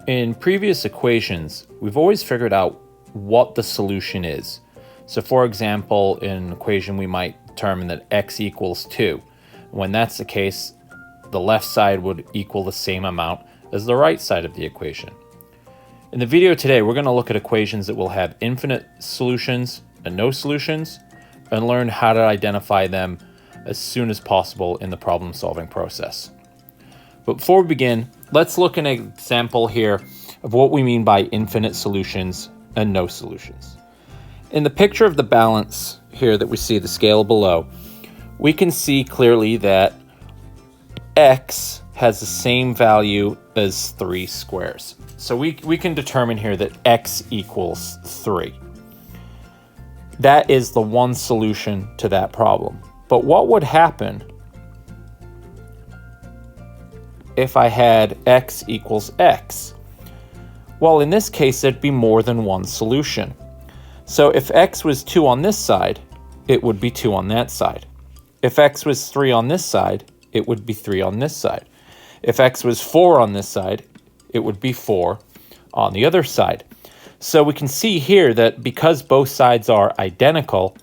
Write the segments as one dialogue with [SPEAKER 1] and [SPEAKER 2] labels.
[SPEAKER 1] In previous equations, we've always figured out what the solution is. So for example, in an equation we might determine that x equals 2. When that's the case, the left side would equal the same amount as the right side of the equation. In the video today, we're going to look at equations that will have infinite solutions and no solutions, and learn how to identify them as soon as possible in the problem-solving process. But before we begin, let's look at an example here of what we mean by infinite solutions and no solutions. In the picture of the balance here that we see, the scale below, we can see clearly that x has the same value as 3 squares. So we can determine here that x equals 3. That is the one solution to that problem. But what would happen if I had x equals x? Well, in this case, there'd be more than one solution. So if x was 2 on this side, it would be 2 on that side. If x was 3 on this side, it would be 3 on this side. If x was 4 on this side, it would be 4 on the other side. So we can see here that because both sides are identical,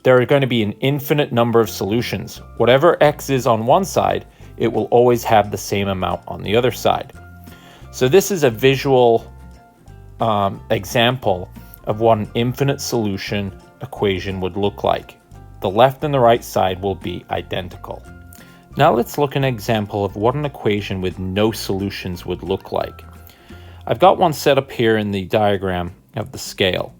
[SPEAKER 1] there are going to be an infinite number of solutions. Whatever x is on one side, it will always have the same amount on the other side. So this is a visual example of what an infinite solution equation would look like. The left and the right side will be identical. Now let's look at an example of what an equation with no solutions would look like. I've got one set up here in the diagram of the scale.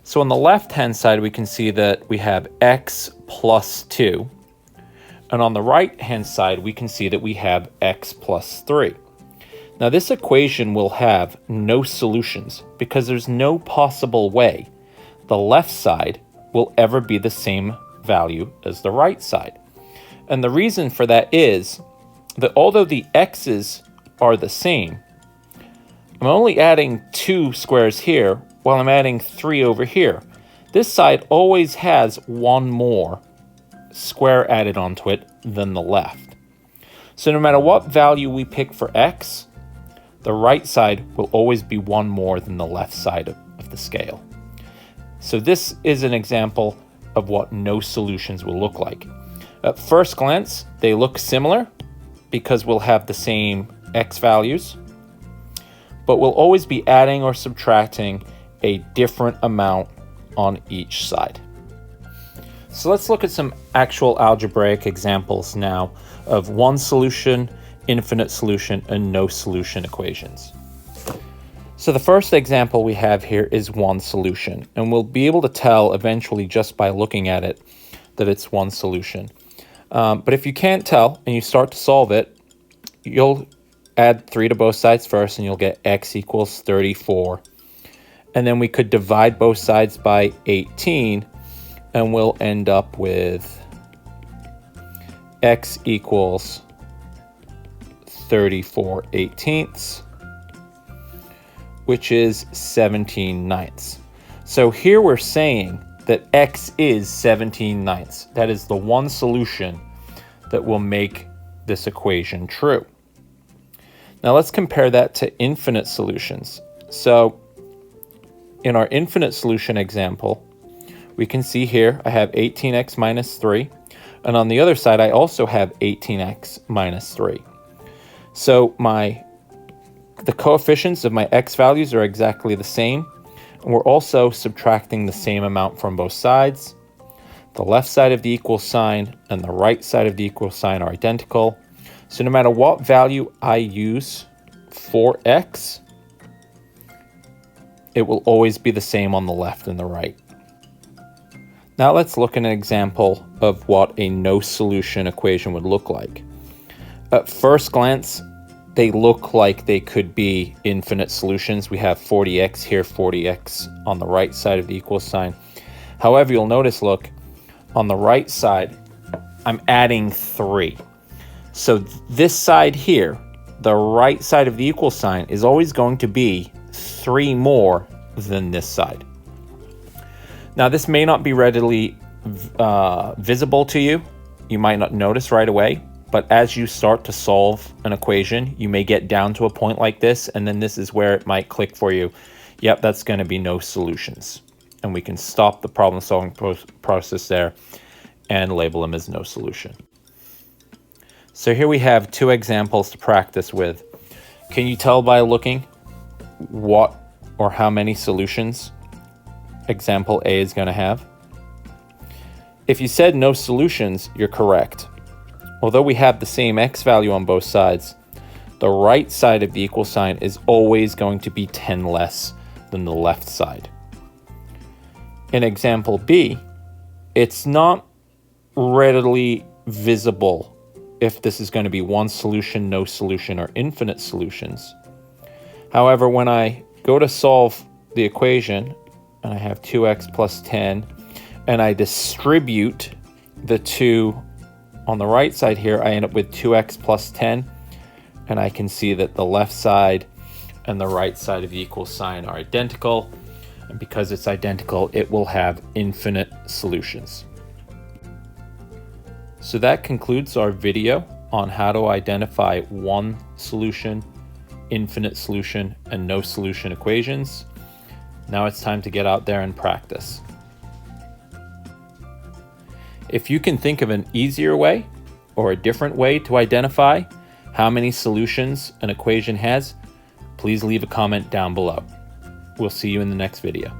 [SPEAKER 1] So on the left-hand side, we can see that we have x plus 2. And on the right-hand side, we can see that we have x plus 3. Now this equation will have no solutions because there's no possible way the left side will ever be the same value as the right side. And the reason for that is that although the x's are the same, I'm only adding 2 squares here while I'm adding 3 over here. This side always has one more square added onto it than the left. So no matter what value we pick for x, the right side will always be one more than the left side of the scale. So this is an example of what no solutions will look like. At first glance, they look similar because we'll have the same x values, but we'll always be adding or subtracting a different amount on each side. So let's look at some actual algebraic examples now of one solution, infinite solution, and no solution equations. So the first example we have here is one solution, and we'll be able to tell eventually just by looking at it that it's one solution. But if you can't tell and you start to solve it, you'll add 3 to both sides first and you'll get x equals 34. And then we could divide both sides by 18 and we'll end up with x equals 34/18, which is 17/9. So here we're saying that x is 17/9. That is the one solution that will make this equation true. Now let's compare that to infinite solutions. So in our infinite solution example, we can see here I have 18x minus 3, and on the other side I also have 18x minus 3. So the coefficients of my x values are exactly the same, and we're also subtracting the same amount from both sides. The left side of the equal sign and the right side of the equal sign are identical. So no matter what value I use for x, it will always be the same on the left and the right. Now let's look at an example of what a no solution equation would look like. At first glance, they look like they could be infinite solutions. We have 40x here, 40x on the right side of the equal sign. However, you'll notice, look, on the right side, I'm adding 3. So this side here, the right side of the equal sign, is always going to be 3 more than this side. Now, this may not be readily visible to you. You might not notice right away, but as you start to solve an equation, you may get down to a point like this, and then this is where it might click for you. Yep, that's going to be no solutions. And we can stop the problem solving process there and label them as no solution. So here we have two examples to practice with. Can you tell by looking what or how many solutions example A is going to have? If you said no solutions, you're correct. Although we have the same x value on both sides, the right side of the equal sign is always going to be 10 less than the left side. In example B, it's not readily visible if this is going to be one solution, no solution, or infinite solutions. However, when I go to solve the equation, and I have 2x plus 10, and I distribute the 2 on the right side here, I end up with 2x plus 10, and I can see that the left side and the right side of the equal sign are identical, and because it's identical, it will have infinite solutions. So that concludes our video on how to identify one solution, infinite solution, and no solution equations. Now it's time to get out there and practice. If you can think of an easier way or a different way to identify how many solutions an equation has, please leave a comment down below. We'll see you in the next video.